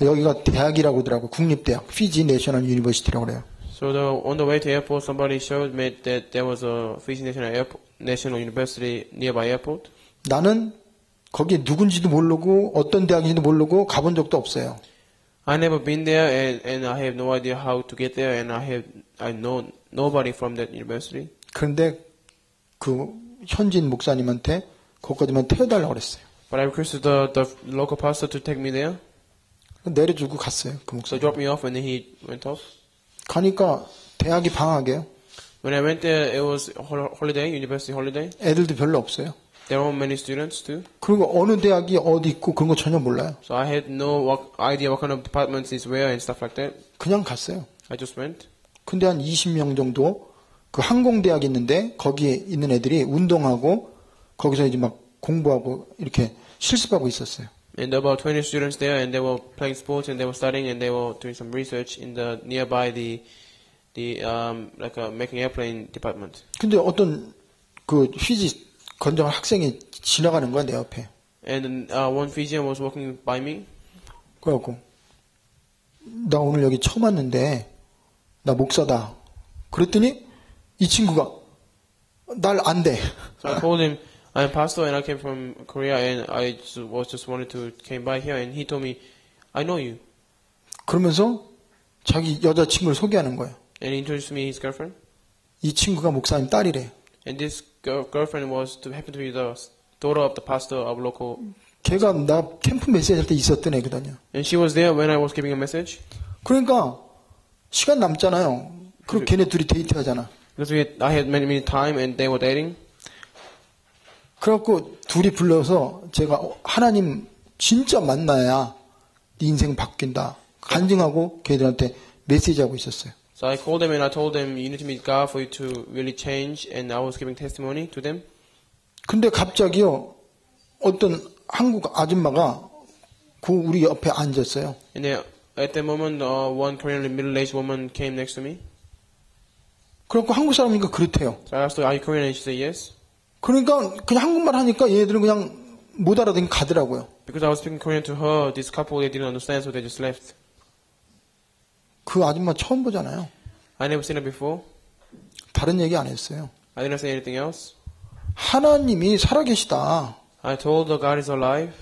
여기가 대학이라고 하더라고. 국립대학, 피지 내셔널 유니버시티라고 그래요. So on the way to airport, somebody showed me that there was a Fiji National University nearby airport. 나는 거기에 누군지도 모르고 어떤 대학인지도 모르고 가본 적도 없어요. I never been there, and I have no idea how to get there, and I know nobody from that university. 그런데 그 현지인 목사님한테 거기까지만 태워달라고 그랬어요. But I requested the local pastor to take me there. 내려주고 갔어요. 그 So 목사님. drop me off, and then he went off. 가니까 대학이 방학이에요. When I went there, it was holiday, university holiday. 애들도 별로 없어요. There weren't many students too. 그리고 어느 대학이 어디 있고 그런 거 전혀 몰라요. So I had no idea what kind of departments is where and stuff like that. 그냥 갔어요. I just went. 근데 한 20명 정도 그 항공대학이 있는데 거기에 있는 애들이 운동하고 거기서 이제 막 공부하고 이렇게 실습하고 있었어요. And there were about 20 students there, and they were playing sports, and they were studying, and they were doing some research in the nearby making airplane department. 근데 어떤 그 피지 건장한 학생이 지나가는 거야 내 옆에. And one Fijian was walking by me. 그래갖고 나 오늘 여기 처음 왔는데 나 목사다. 그랬더니 이 친구가 날 안 돼. So I told him I'm pastor and I came from Korea and I just wanted to came by here, and he told me I know you. 그러면서 자기 여자친구를 소개하는 거예요. And he introduced me his girlfriend. 이 친구가 목사님 딸이래. And this girlfriend happened to be the daughter of the pastor of local. 걔가 나 캠프 메시지 할 때 있었던 애거든요. And she was there when I was giving a message. 그러니까 시간 남잖아요. 그리고 걔네 둘이 데이트하잖아. Because I had many time and they were dating. 그래갖고 둘이 불러서 제가 하나님 진짜 만나야 네 인생 바뀐다. 간증하고 걔들한테 메시지하고 있었어요. So I called them and I told them you need to meet God for you to really change, and I was giving testimony to them. 근데 갑자기요 어떤 한국 아줌마가 그 우리 옆에 앉았어요. And then at that moment, one Korean middle-aged woman came next to me. 그래갖고 한국 사람이니까 그렇대요. So I asked her, "Are you Korean?" And she said, "Yes." 그러니까 그냥 한국말 하니까 얘네들은 그냥 못 알아듣고 가더라고요. Because I was speaking Korean to her, this couple they didn't understand, so they just left. 그 아줌마 처음 보잖아요. I never seen her before. 다른 얘기 안 했어요. I didn't say anything else. 하나님이 살아계시다. I told her God is alive.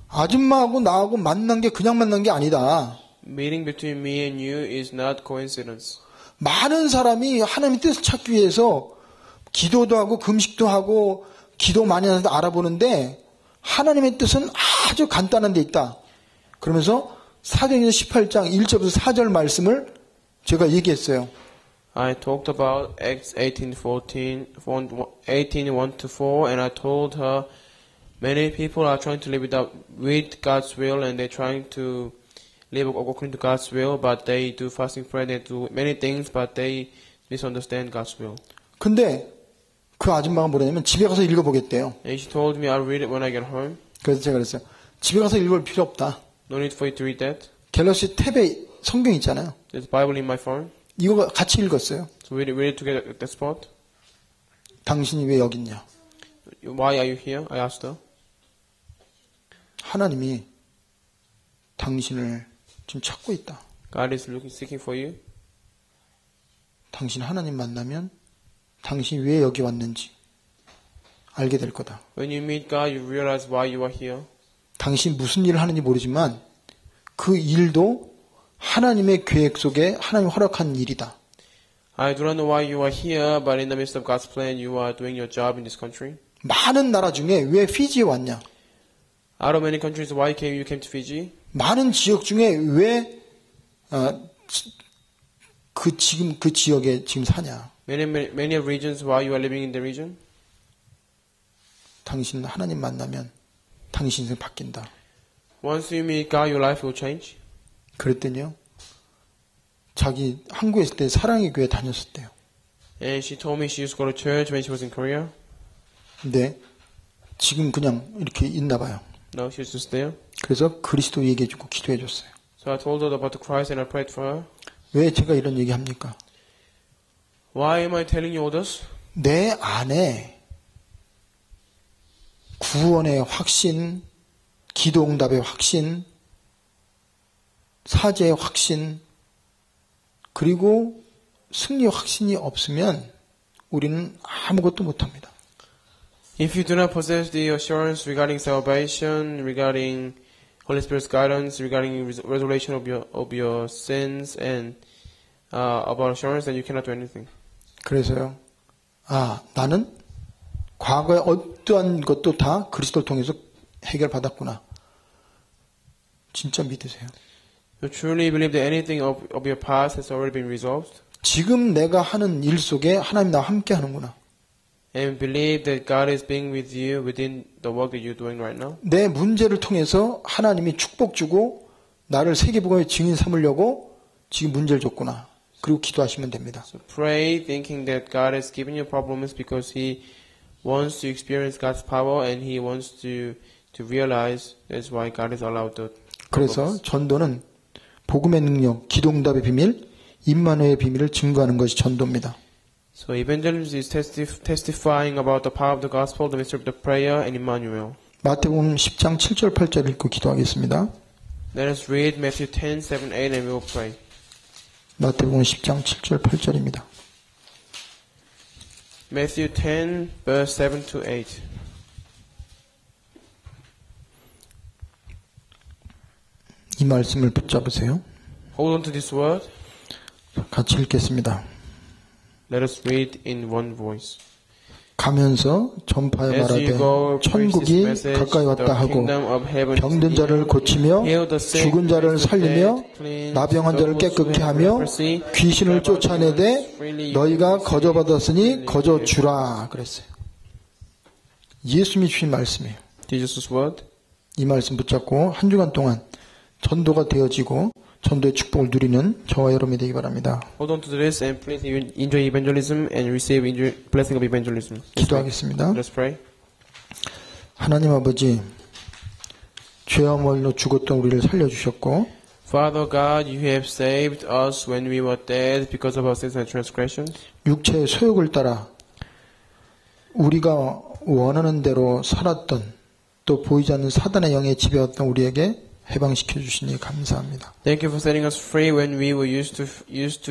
아줌마하고 나하고 만난 게 그냥 만난 게 아니다. Meeting between me and you is not coincidence. 많은 사람이 하나님의 뜻을 찾기 위해서 기도도 하고 금식도 하고 기도 많이 하는데 알아보는데 하나님의 뜻은 아주 간단한 데 있다. 그러면서 사도행전 18장 1절부터 4절 말씀을 제가 얘기했어요. I talked about Acts 18:1 to 4, and I told her many people are trying to live with God's will, and they're trying to live according to God's will, but they do fasting, prayer, they do many things, but they misunderstand God's will. 근데 그 아줌마가 뭐냐면 집에 가서 읽어보겠대요. And she told me I'll read it when I get home. 그래서 제가 그랬어요. 집에 가서 읽을 필요 없다. No need for you to read that. 갤럭시 탭에 성경 있잖아요. There's Bible in my phone. 이거 같이 읽었어요. So read it together at that spot. 당신이 왜 여기 있냐? Why are you here? I asked her. 하나님이 당신을 지금 찾고 있다. God is seeking for you. 당신 하나님 만나면 당신이 왜 여기 왔는지 알게 될 거다. When you meet God, you realize why you are here. 당신 무슨 일을 하는지 모르지만 그 일도 하나님의 계획 속에 하나님 허락한 일이다. I do not know why you are here, but in the midst of God's plan, you are doing your job in this country. 많은 나라 중에 왜 피지에 왔냐? Out of many countries, why you came to Fiji? 많은 지역 중에 왜 지금 그 지역에 지금 사냐? Many regions, why you are living in the region? 당신 하나님 만나면 당신 인생 바뀐다. Once you meet God, your life will change. 그랬더니요. 자기 한국에 있을 때 사랑의 교회 다녔었대요. And she told me she used to go to church when she was in Korea. 근데 지금 그냥 이렇게 있나 봐요. No, she's just there. 그래서 그리스도 얘기해주고 기도해줬어요. So I told her about the Christ and I prayed for her. 왜 제가 이런 얘기 합니까? Why am I telling you all this? 내 안에 구원의 확신, 기도응답의 확신, 사죄의 확신, 그리고 승리의 확신이 없으면 우리는 아무것도 못합니다. If you do not possess the assurance regarding salvation, regarding Holy Spirit's guidance, regarding resurrection of your sins, and about assurance, then you cannot do anything. 그래서요. 나는 과거에 어떠한 것도 다 그리스도를 통해서 해결받았구나. 진짜 믿으세요. You truly believe that anything of your past has already been resolved? 지금 내가 하는 일 속에 하나님 나와 함께 하는구나. And believe that God is being with you within the work that you're doing right now? 내 문제를 통해서 하나님이 축복 주고 나를 세계복음의 증인 삼으려고 지금 문제를 줬구나. 그리고 기도하시면 됩니다. So pray thinking that God has given you problems because He wants to experience God's power and He wants to realize that's why God has allowed the 그래서 전도는 복음의 능력, 기도응답의 비밀, 임마누엘의 비밀을 증거하는 것이 전도입니다. So evangelism is testifying about the power of the gospel, the mystery of the prayer, and Emmanuel. 마태복음 10장 7절 8절 읽고 기도하겠습니다. Let us read Matthew 10, 7, 8 and we will pray. 마태복음 10장 7절 8절입니다. Matthew 10, verse 7 to 8. 이 말씀을 붙잡으세요. Hold on to this word. 같이 읽겠습니다. Let us read in one voice. 가면서 전파에 As you 말하되 go, 천국이 preach this message, 가까이 왔다 the 하고 kingdom of heaven is 병든 near. 자를 고치며 Heal the sick, 죽은 자를 raise the 살리며 dead, cleanse 나병한 자를 those who 깨끗게 have 하며 leprosy, 귀신을 drive out 쫓아내되 demons, freely 너희가 you 거저받았으니 receive, 거저주라 그랬어요. 예수님이 주신 말씀이에요. Jesus' word. 이 말씀 붙잡고 한 주간 동안 전도가 되어지고 전도의 축복을 누리는 저와 여러분이 되기 바랍니다. Hold on to this and please enjoy evangelism and receive blessing of evangelism. 기도하겠습니다. Let's pray. 하나님 아버지, 죄와 멀로 죽었던 우리를 살려주셨고 Father God, you have saved us when we were dead because of our sins and transgressions. 육체의 소욕을 따라 우리가 원하는 대로 살았던 또 보이지 않는 사단의 영에 지배했던 우리에게 해방시켜 주시니 감사합니다. Thank you for setting us free when we were used to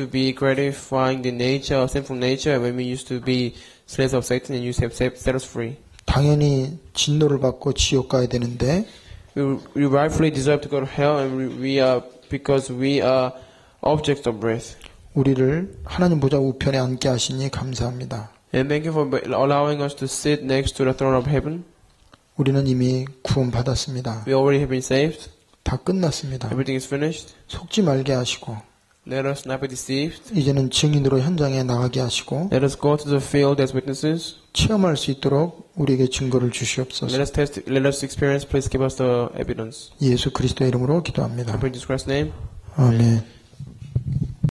be gratifying the nature, sinful nature, when we used to be slaves of Satan, and you have set us free. 당연히 진노를 받고 지옥 가야 되는데 We rightfully deserve to go to hell, and we are because we are objects of wrath. 우리를 하나님 보좌 우편에 앉게 하시니 감사합니다. And thank you for allowing us to sit next to the throne of heaven. 우리는 이미 구원받았습니다. We already have been saved. 다 끝났습니다. Everything is finished. 속지 말게 하시고 Let us not be deceived. 이제는 증인으로 현장에 나가게 하시고 Let us go to the field as witnesses. 체험할 수 있도록 우리에게 증거를 주시옵소서. Let us experience. Please give us the evidence. 예수 그리스도의 이름으로 기도합니다. I pray in Jesus Christ's name. 아멘.